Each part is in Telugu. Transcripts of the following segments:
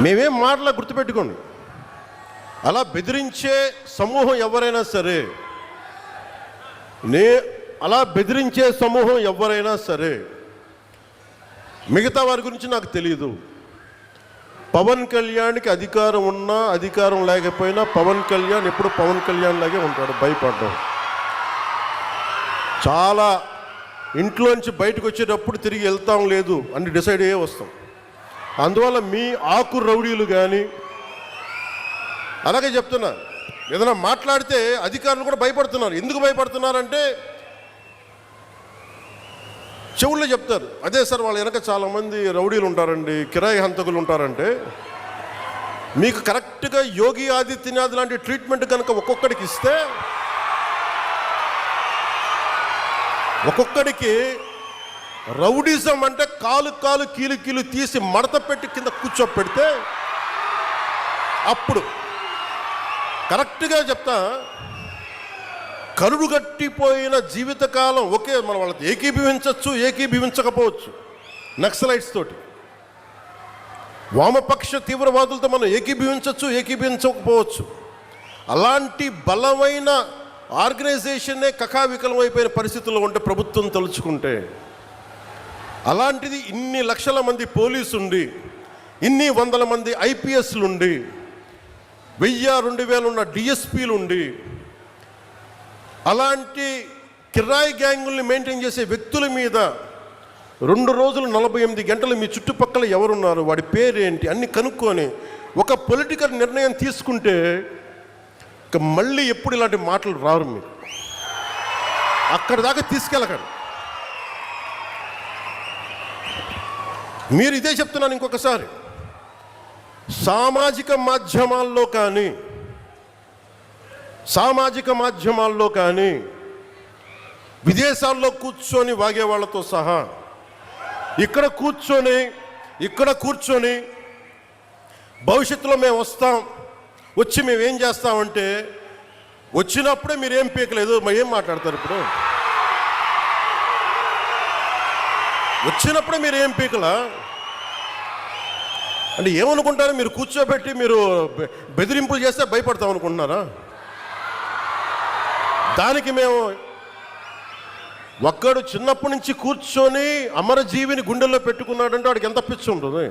మేమేం మాటలా గుర్తుపెట్టుకోండి. అలా బెదిరించే సమూహం ఎవరైనా సరే, అలా బెదిరించే సమూహం ఎవరైనా సరే, మిగతా వారి గురించి నాకు తెలియదు. పవన్ కళ్యాణ్కి అధికారం ఉన్నా అధికారం లేకపోయినా పవన్ కళ్యాణ్ ఎప్పుడు పవన్ కళ్యాణ్ లాగే ఉంటాడు. భయపడ్డం చాలా, ఇంట్లోంచి బయటకు వచ్చేటప్పుడు తిరిగి వెళ్తాం లేదు అని డిసైడ్ అయ్యే వస్తాం. అందువల్ల మీ ఆకు రౌడీలు కానీ, అలాగే చెప్తున్నా, ఏదైనా మాట్లాడితే అధికారులు కూడా భయపడుతున్నారు. ఎందుకు భయపడుతున్నారంటే చెవుల్లో చెప్తారు, అదే సార్ వాళ్ళ వెనక చాలామంది రౌడీలు ఉంటారండి, కిరాయి హంతకులు ఉంటారంటే, మీకు కరెక్ట్గా యోగి ఆదిత్యనాథ్ లాంటి ట్రీట్మెంట్ కనుక ఒక్కొక్కడికి ఇస్తే, ఒక్కొక్కడికి రౌడీజం అంటే కాలు కాలు కీలు కీలు తీసి మడత పెట్టి కింద కూర్చోపెడితే, అప్పుడు కరెక్ట్గా చెప్తా, కరుడు గట్టిపోయిన జీవితకాలం ఒకే, మనం వాళ్ళకి ఏకీభవించవచ్చు, ఏకీభవించకపోవచ్చు. నక్సలైట్స్ తోటి, వామపక్ష తీవ్రవాదులతో మనం ఏకీభవించవచ్చు, ఏకీభవించకపోవచ్చు. అలాంటి బలమైన ఆర్గనైజేషన్నే కకావికలం అయిపోయిన పరిస్థితుల్లో ఉంటే ప్రభుత్వం తలుచుకుంటే, అలాంటిది ఇన్ని లక్షల మంది పోలీసు ఉండి, ఇన్ని వందల మంది ఐపీఎస్లు ఉండి, 1000-2000 ఉన్న డిఎస్పీలు ఉండి, అలాంటి కిరాయి గ్యాంగుల్ని మెయింటైన్ చేసే వ్యక్తుల మీద 2 రోజులు 48 గంటలు మీ చుట్టుపక్కల ఎవరున్నారు, వాడి పేరేంటి అన్ని కనుక్కొని ఒక పొలిటికల్ నిర్ణయం తీసుకుంటే ఇక మళ్ళీ ఎప్పుడు ఇలాంటి మాటలు రారు. మీరు అక్కడి దాకా తీసుకెళ్ళకండి. మీరు ఇదే చెప్తున్నాను ఇంకొకసారి, సామాజిక మాధ్యమాల్లో కానీ విదేశాల్లో కూర్చొని వాగే వాళ్ళతో సహా ఇక్కడ కూర్చొని భవిష్యత్తులో మేము వస్తాం, వచ్చి మేమేం చేస్తామంటే, వచ్చినప్పుడే మీరేం పీకలేదు, మరి ఏం మాట్లాడతారు? ఇప్పుడు వచ్చినప్పుడే మీరు ఏం పీకలా అంటే ఏమనుకుంటారు? మీరు కూర్చోబెట్టి మీరు బెదిరింపులు చేస్తే భయపడతాం అనుకుంటున్నారా? దానికి మేము ఒక్కడు చిన్నప్పటి నుంచి కూర్చొని అమరజీవిని గుండెల్లో పెట్టుకున్నాడంటే వాడికి ఎంత పిచ్చి ఉంటుంది?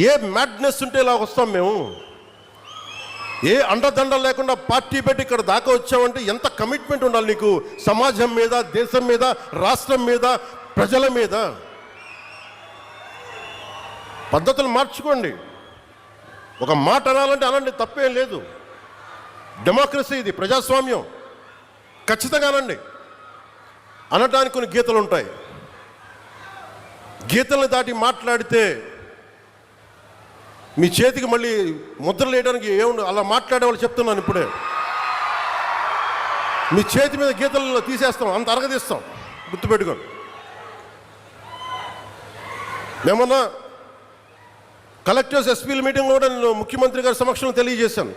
ఏ మ్యాడ్నెస్ ఉంటే ఇలా వస్తాం మేము? ఏ అండదండ లేకుండా పార్టీ పెట్టి ఇక్కడ దాకా వచ్చామంటే ఎంత కమిట్మెంట్ ఉండాలి నీకు, సమాజం మీద, దేశం మీద, రాష్ట్రం మీద, ప్రజల మీద. పద్ధతులు మార్చుకోండి. ఒక మాట అనాలంటే అలాంటి తప్పేం లేదు. డెమోక్రసీ ఇది, ప్రజాస్వామ్యం. ఖచ్చితంగా అనండి. అనటానికి కొన్ని గీతలు ఉంటాయి. గీతల్ని దాటి మాట్లాడితే మీ చేతికి మళ్ళీ ముద్రలు వేయడానికి ఏముంది? అలా మాట్లాడే వాళ్ళు చెప్తున్నాను ఇప్పుడే, మీ చేతి మీద గీతలు తీసేస్తాం, అంత అరగదీస్తాం, గుర్తుపెట్టుకోండి. మేమన్నా కలెక్టర్స్ ఎస్పీల మీటింగ్లో కూడా నేను ముఖ్యమంత్రి గారి సమక్షంలో తెలియజేశాను,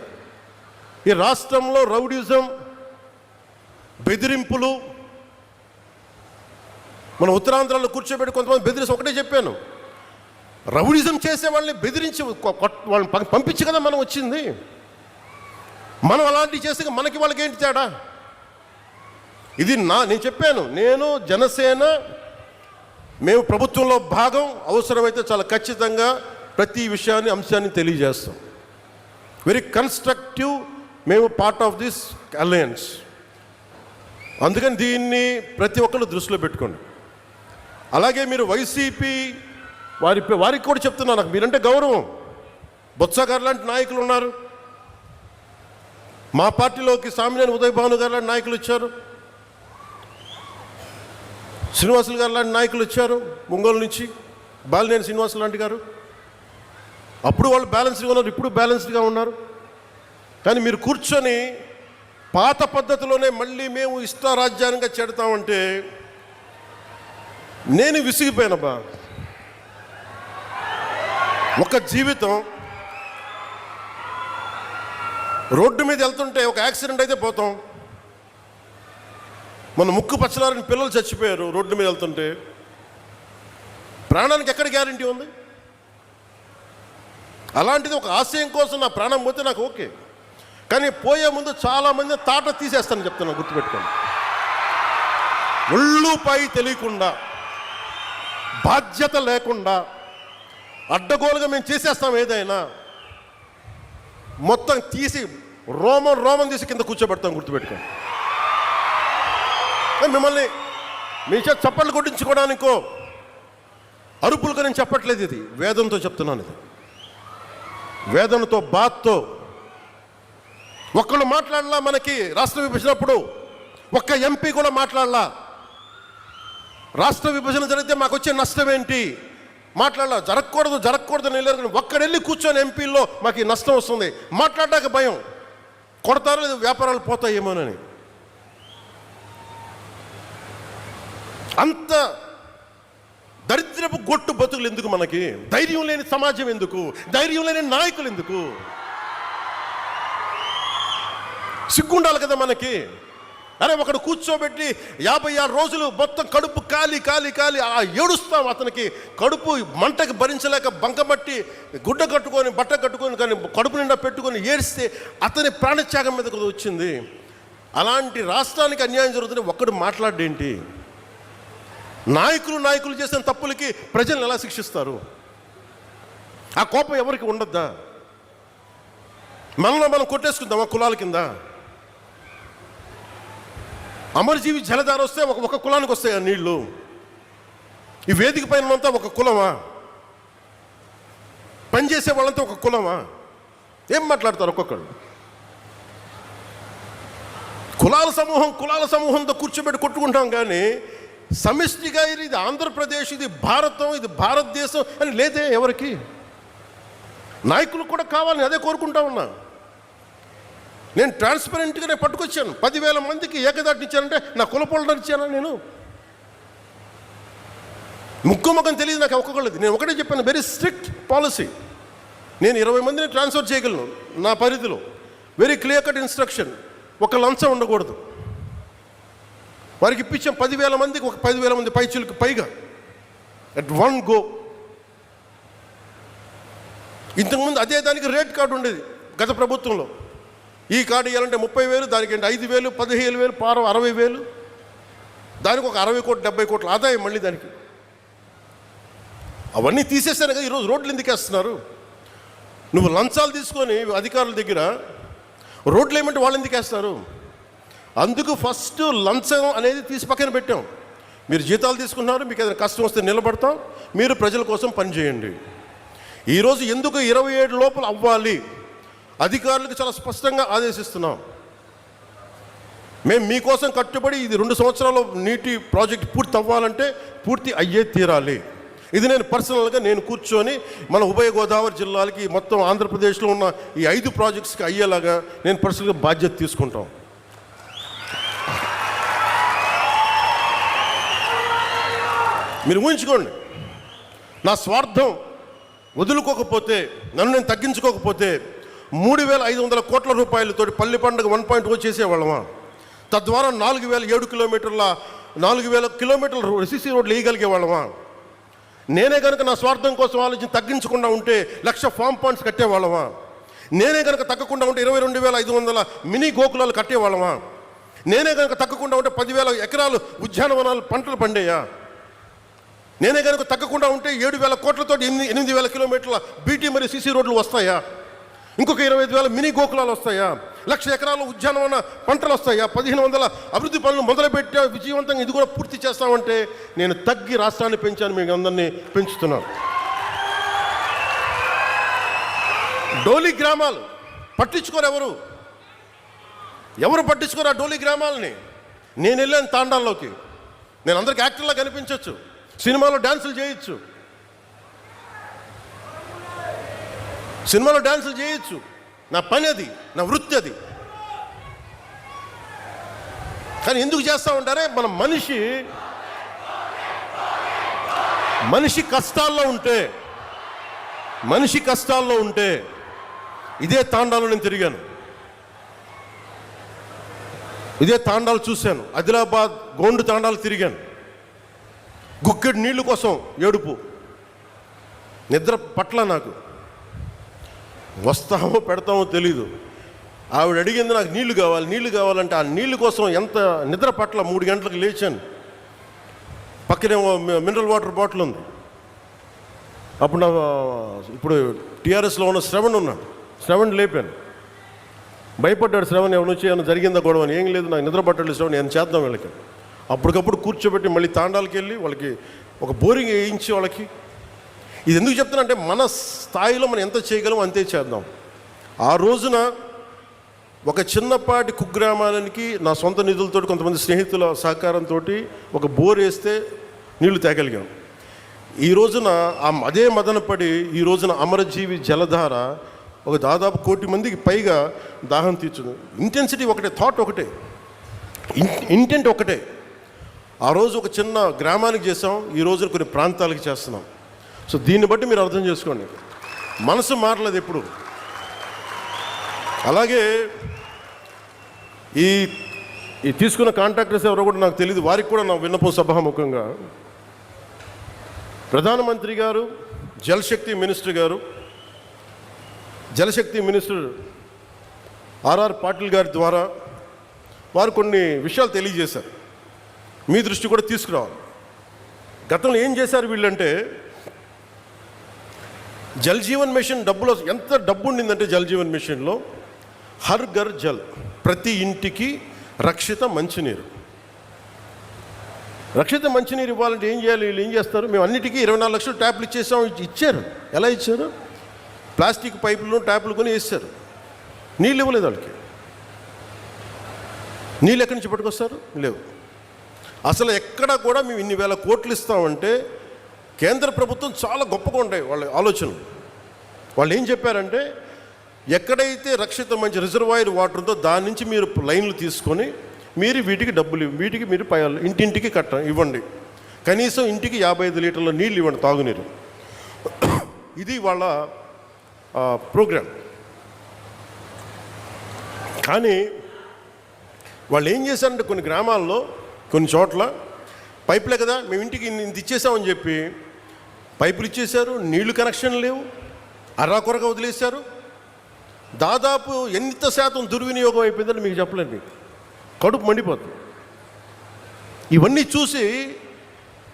ఈ రాష్ట్రంలో రౌడీజం, బెదిరింపులు, మన ఉత్తరాంధ్రలో కూర్చోబెట్టి కొంతమంది బెదిరించి ఒకటే చెప్పాను, రౌడీజం చేసే వాళ్ళని బెదిరించి వాళ్ళని పంపించి కదా మనం వచ్చింది. మనం అలాంటివి చేస్తే మనకి వాళ్ళకి ఏంటి తేడా? ఇది నేను చెప్పాను, నేను జనసేన, మేము ప్రభుత్వంలో భాగం, అవసరమైతే చాలా ఖచ్చితంగా ప్రతి విషయాన్ని, అంశాన్ని తెలియజేస్తాం. వెరీ కన్స్ట్రక్టివ్, మేము పార్ట్ ఆఫ్ దిస్ అలయన్స్. అందుకని దీన్ని ప్రతి ఒక్కరు దృష్టిలో పెట్టుకోండి. అలాగే మీరు వైసీపీ వారికి కూడా చెప్తున్నా, నాకు మీరంటే గౌరవం. బొత్స గారు లాంటి నాయకులు ఉన్నారు, మా పార్టీలోకి సామినేని ఉదయ్ భాను గారు లాంటి నాయకులు వచ్చారు, శ్రీనివాసులు గారు లాంటి నాయకులు వచ్చారు ఒంగోలు నుంచి, బాలినేని శ్రీనివాసులు లాంటి గారు. అప్పుడు వాళ్ళు బ్యాలెన్స్డ్గా ఉన్నారు, ఇప్పుడు బ్యాలెన్స్డ్గా ఉన్నారు. కానీ మీరు కూర్చొని పాత పద్ధతిలోనే మళ్ళీ మేము ఇష్టారాజ్యాంగంగా చెడతామంటే నేను విసిగిపోయానబ్బా. ఒక జీవితం రోడ్డు మీద వెళ్తుంటే ఒక యాక్సిడెంట్ అయితే పోతాం. మన ముక్కు పచ్చలారని పిల్లలు చచ్చిపోయారు రోడ్డు మీద వెళ్తుంటే. ప్రాణానికి ఎక్కడ గ్యారంటీ ఉంది? అలాంటిది ఒక ఆశయం కోసం నా ప్రాణం పోతే నాకు ఓకే, కానీ పోయే ముందు చాలామంది తాట తీసేస్తానని చెప్తున్నాను, గుర్తుపెట్టుకోండి. ఒళ్ళు పై తెలియకుండా, బాధ్యత లేకుండా, అడ్డగోలుగా మేము చేసేస్తాం ఏదైనా, మొత్తం తీసి రోమం తీసి కింద కూర్చోబెడతాం, గుర్తుపెట్టుకోండి. మిమ్మల్ని మీ చేత చప్పట్లు కొట్టించుకోవడానికో అరుపులుగా నేను చెప్పట్లేదు, ఇది వేదంతో చెప్తున్నాను. ఇది వేదనతో, బాధతో. ఒక్కళ్ళు మాట్లాడలా, మనకి రాష్ట్ర విభజనప్పుడు ఒక్క ఎంపీ కూడా మాట్లాడలా. రాష్ట్ర విభజన జరిగితే మాకు వచ్చే నష్టం ఏంటి మాట్లాడలా. జరగకూడదు నేను కానీ ఒక్కడెళ్ళి కూర్చొని ఎంపీల్లో మాకు ఈ నష్టం వస్తుంది మాట్లాడడానికి భయం, కొడతారో లేదు వ్యాపారాలు పోతాయేమోనని. అంత దరిద్రపు గొట్టు బతుకులు ఎందుకు మనకి? ధైర్యం లేని సమాజం ఎందుకు? ధైర్యం లేని నాయకులు ఎందుకు? సిగ్గుండాలి కదా మనకి. అరే ఒకడు కూర్చోబెట్టి 56 రోజులు మొత్తం కడుపు కాలి ఏడుస్తాం. అతనికి కడుపు మంటకి భరించలేక బంకబట్టి గుడ్డ కట్టుకొని బట్ట కట్టుకొని కానీ కడుపు నిండా పెట్టుకొని ఏడిస్తే అతని ప్రాణత్యాగం మీద కదా వచ్చింది. అలాంటి రాష్ట్రానికి అన్యాయం జరుగుతుంది, ఒక్కడు మాట్లాడేంటి? నాయకులు చేసిన తప్పులకి ప్రజలను ఎలా శిక్షిస్తారు? ఆ కోపం ఎవరికి ఉండద్దా? మనలో మనం కొట్టేసుకుందామా కులాల కింద? అమరజీవి జలధార వస్తే ఒక కులానికి వస్తాయి ఆ నీళ్లు. ఈ వేదిక పైన అంతా ఒక కులమా? పనిచేసే వాళ్ళంతా ఒక కులమా? ఏం మాట్లాడతారు ఒక్కొక్కరు? కులాల సమూహంతో కూర్చోబెట్టి కొట్టుకుంటాం, కానీ సమిష్టిగా ఇది ఆంధ్రప్రదేశ్, ఇది భారతం, ఇది భారతదేశం అని లేదే ఎవరికి. నాయకులు కూడా కావాలని అదే కోరుకుంటా ఉన్నా. నేను ట్రాన్స్పరెంట్గానే పట్టుకొచ్చాను. 10,000 మందికి ఏకదాటిని ఇచ్చానంటే నా కులపోళ్ళని ఇచ్చానా? నేను ముక్కం తెలియదు నాకు ఒక్కొక్కళ్ళది. నేను ఒకటే చెప్పాను, వెరీ స్ట్రిక్ట్ పాలసీ. నేను 20 మందిని ట్రాన్స్ఫర్ చేయగలను నా పరిధిలో. Very clear cut instruction. ఒక లంచం ఉండకూడదు. వారికి ఇప్పించాం 10,000 మందికి, ఒక 10,000 మంది పైచులకు పైగా అట్ వన్ గో. ఇంతకుముందు అదే దానికి రేట్ కార్డు ఉండేది గత ప్రభుత్వంలో. ఈ కార్డు ఇవ్వాలంటే 30,000, దానికి 5,000, 15,000, 60,000, దానికి ఒక 60 కోట్లు 70 కోట్ల ఆదాయం మళ్ళీ దానికి. అవన్నీ తీసేసాను కదా. ఈరోజు రోడ్లు ఎందుకు వేస్తున్నారు? నువ్వు లంచాలు తీసుకొని అధికారుల దగ్గర రోడ్లు ఏమంటే వాళ్ళు ఎందుకు వేస్తారు? అందుకు ఫస్ట్ లంచం అనేది తీసి పక్కన పెట్టాం. మీరు జీతాలు తీసుకున్నారు, మీకు ఏదైనా కష్టం వస్తే నిలబడతాం, మీరు ప్రజల కోసం పనిచేయండి. ఈరోజు ఎందుకు 27 లోపల అవ్వాలి అధికారులకు చాలా స్పష్టంగా ఆదేశిస్తున్నాం. మేము మీకోసం కట్టుబడి ఇది 2 సంవత్సరాలు నీటి ప్రాజెక్ట్ పూర్తి అవ్వాలంటే పూర్తి అయ్యే తీరాలి. ఇది నేను పర్సనల్గా నేను కూర్చొని మన ఉభయ గోదావరి జిల్లాలకి మొత్తం ఆంధ్రప్రదేశ్లో ఉన్న ఈ 5 ప్రాజెక్ట్స్కి అయ్యేలాగా నేను పర్సనల్గా బాధ్యత తీసుకుంటాం. మీరు ఊహించుకోండి, నా స్వార్థం వదులుకోకపోతే, నన్ను నేను తగ్గించుకోకపోతే 3,500 కోట్ల రూపాయలతోటి పల్లి పండుగ 1.0 చేసేవాళ్ళమా? తద్వారా 4,007 కిలోమీటర్ల 4,000 కిలోమీటర్ల ఎస్సీసీ రోడ్లు వేయగలిగే వాళ్ళమా? నేనే కనుక నా స్వార్థం కోసం ఆలోచించి తగ్గించకుండా ఉంటే 1,00,000 ఫామ్ పాండ్స్ కట్టేవాళ్ళమా? నేనే కనుక తగ్గకుండా ఉంటే 22,500 మినీ గోకులాలు కట్టేవాళ్ళమా? నేనే కనుక తగ్గకుండా ఉంటే 10,000 ఎకరాలు ఉద్యానవనాలు పంటలు పండేయా? నేనే కనుక తగ్గకుండా ఉంటే 7,000 కోట్లతో 8,000 కిలోమీటర్ల బీటీ మరియు సీసీ రోడ్లు వస్తాయా? ఇంకొక 25,000 మినీ గోకులాలు వస్తాయా? 1,00,000 ఎకరాల ఉద్యానవన పంటలు వస్తాయా? 1,500 అభివృద్ధి పనులు మొదలుపెట్టా విజయవంతంగా ఇది కూడా పూర్తి చేస్తామంటే నేను తగ్గి రాష్ట్రాన్ని పెంచాను, మీకు అందరినీ పెంచుతున్నాను. డోలీ గ్రామాలు పట్టించుకోరు ఎవరు పట్టించుకోరు ఆ డోలీ గ్రామాలని. నేను వెళ్ళాను తాండాల్లోకి. నేను అందరికి యాక్టర్లా కనిపించవచ్చు, సినిమాలో డ్యాన్సులు చేయొచ్చు, నా పని అది, నా వృత్తి అది. కానీ ఎందుకు చేస్తూ ఉంటారే? మన మనిషి కష్టాల్లో ఉంటే ఇదే తాండాలో నేను తిరిగాను, ఇదే తాండాలు చూశాను. ఆదిలాబాద్ గోండు తాండాలు తిరిగాను. గుక్కెడు నీళ్లు కోసం ఏడుపు, నిద్ర పట్ల నాకు. వస్తామో పెడతామో తెలీదు. ఆవిడ అడిగింది నాకు నీళ్లు కావాలంటే ఆ నీళ్ళు కోసం ఎంత నిద్ర పట్ల 3 గంటలకు లేచాను. పక్కనే మినరల్ వాటర్ బాటిల్ ఉంది. అప్పుడు ఇప్పుడు టీఆర్ఎస్లో ఉన్న శ్రవణ్ ఉన్నాడు. శ్రవణ్ లేపాను. భయపడ్డాడు శ్రవణ్, ఎవరి నుంచి ఏమైనా జరిగిందా గొడవ అని. ఏం లేదు, నాకు నిద్ర పట్టలేదు శ్రవణ్, నేను చేద్దాం వీళ్ళకి. అప్పటికప్పుడు కూర్చోబెట్టి మళ్ళీ తాండాలకి వెళ్ళి వాళ్ళకి ఒక బోరింగ్ వేయించి వాళ్ళకి. ఇది ఎందుకు చెప్తానంటే మన స్థాయిలో మనం ఎంత చేయగలం అంతే చేద్దాం. ఆ రోజున ఒక చిన్నపాటి కుగ్రామానికి నా సొంత నిధులతో కొంతమంది స్నేహితుల సహకారంతో ఒక బోర్ వేస్తే నీళ్లు తేగలిగాం. ఈ రోజున అదే మదనపడి ఈ రోజున అమరజీవి జలధార ఒక దాదాపు 1 కోటి మందికి పైగా దాహం తీర్చుంది. ఇంటెన్సిటీ ఒకటే, థాట్ ఒకటే, ఇంటెంట్ ఒకటే. ఆ రోజు ఒక చిన్న గ్రామానికి చేసాం, ఈ రోజున కొన్ని ప్రాంతాలకు చేస్తున్నాం. సో దీన్ని బట్టి మీరు అర్థం చేసుకోండి, మనసు మారలేదు ఎప్పుడు. అలాగే ఈ తీసుకున్న కాంట్రాక్టర్స్ ఎవరో కూడా నాకు తెలియదు, వారికి కూడా నా విన్నపం సభాముఖంగా, ప్రధానమంత్రి గారు, జలశక్తి మినిస్టర్ ఆర్ఆర్ పాటిల్ గారి ద్వారా వారు కొన్ని విషయాలు తెలియజేశారు. మీ దృష్టి కూడా తీసుకురావాలి. గతంలో ఏం చేశారు వీళ్ళంటే, జల్ జీవన్ మిషన్ డబ్బులో ఎంత డబ్బు ఉండిందంటే, జల్ జీవన్ మిషన్లో హర్ ఘర్ జల్, ప్రతి ఇంటికి రక్షిత మంచినీరు. రక్షిత మంచినీరు ఇవ్వాలంటే ఏం చేయాలి? వీళ్ళు ఏం చేస్తారు, మేము అన్నిటికీ 24 లక్షలు ట్యాప్లు ఇచ్చేసాం. ఇచ్చారు. ఎలా ఇచ్చారు? ప్లాస్టిక్ పైపులు ట్యాప్లు కొని వేస్తారు. నీళ్ళు ఇవ్వలేదు వాళ్ళకి. నీళ్ళు ఎక్కడి నుంచి పట్టుకొస్తారు? లేవు. అసలు ఎక్కడ కూడా మేము ఇన్ని వేల కోట్లు ఇస్తామంటే, కేంద్ర ప్రభుత్వం చాలా గొప్పగా ఉంటాయి వాళ్ళ ఆలోచనలు. వాళ్ళు ఏం చెప్పారంటే, ఎక్కడైతే రక్షిత మంచి రిజర్వాయర్ వాటర్ ఉందో దాని నుంచి మీరు లైన్లు తీసుకొని మీరు వీటికి డబ్బులు వీటికి మీరు ఇంటింటికి ఇవ్వండి. కనీసం ఇంటికి 55 లీటర్ల నీళ్ళు ఇవ్వండి, తాగునీరు. ఇది వాళ్ళ ప్రోగ్రాం. కానీ వాళ్ళు ఏం చేశారంటే, కొన్ని గ్రామాల్లో కొన్ని చోట్ల పైపులే కదా మేము ఇంటికి ఇంత ఇచ్చేసామని చెప్పి పైపులు ఇచ్చేశారు, నీళ్లు కనెక్షన్ లేవు, అరాకొరగా వదిలేశారు. దాదాపు ఎంత శాతం దుర్వినియోగం అయిపోయిందని మీకు చెప్పలేండి, కడుపు మండిపోతుంది. ఇవన్నీ చూసి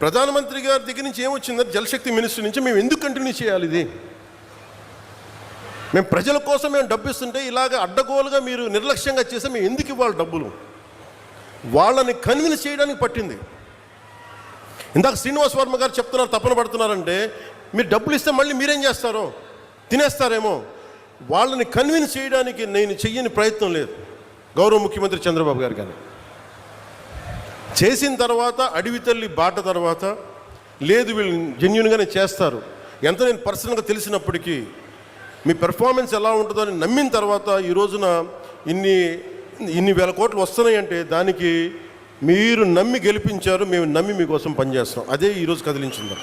ప్రధానమంత్రి గారి దగ్గర నుంచి ఏమొచ్చిందంటే, జలశక్తి మినిస్టర్ నుంచి, మేము ఎందుకు కంటిన్యూ చేయాలి ఇది? మేము ప్రజల కోసం మేము డబ్బు ఇస్తుంటే ఇలాగ అడ్డగోలుగా మీరు నిర్లక్ష్యంగా చేస్తే మేము ఎందుకు ఇవ్వాలి డబ్బులు? వాళ్ళని కన్విన్స్ చేయడానికి పట్టింది. ఇందాక శ్రీనివాస్ వర్మ గారు చెప్తున్నారు, తపన పడుతున్నారంటే, మీరు డబ్బులు ఇస్తే మళ్ళీ మీరేం చేస్తారో, తినేస్తారేమో. వాళ్ళని కన్విన్స్ చేయడానికి నేను చెయ్యని ప్రయత్నం లేదు. గౌరవ ముఖ్యమంత్రి చంద్రబాబు గారు కానీ చేసిన తర్వాత, అడవి తల్లి బాట తర్వాత, లేదు వీళ్ళు జెన్యూన్గానే చేస్తారు, ఎంత నేను పర్సనల్గా తెలిసినప్పటికీ మీ పెర్ఫార్మెన్స్ ఎలా ఉంటుందో అని నమ్మిన తర్వాత ఈ రోజున ఇన్ని వేల కోట్లు వస్తున్నాయంటే దానికి మీరు నమ్మి గెలిపించారు, మేము నమ్మి మీకోసం పనిచేస్తాం. అదే ఈరోజు కదిలించింది.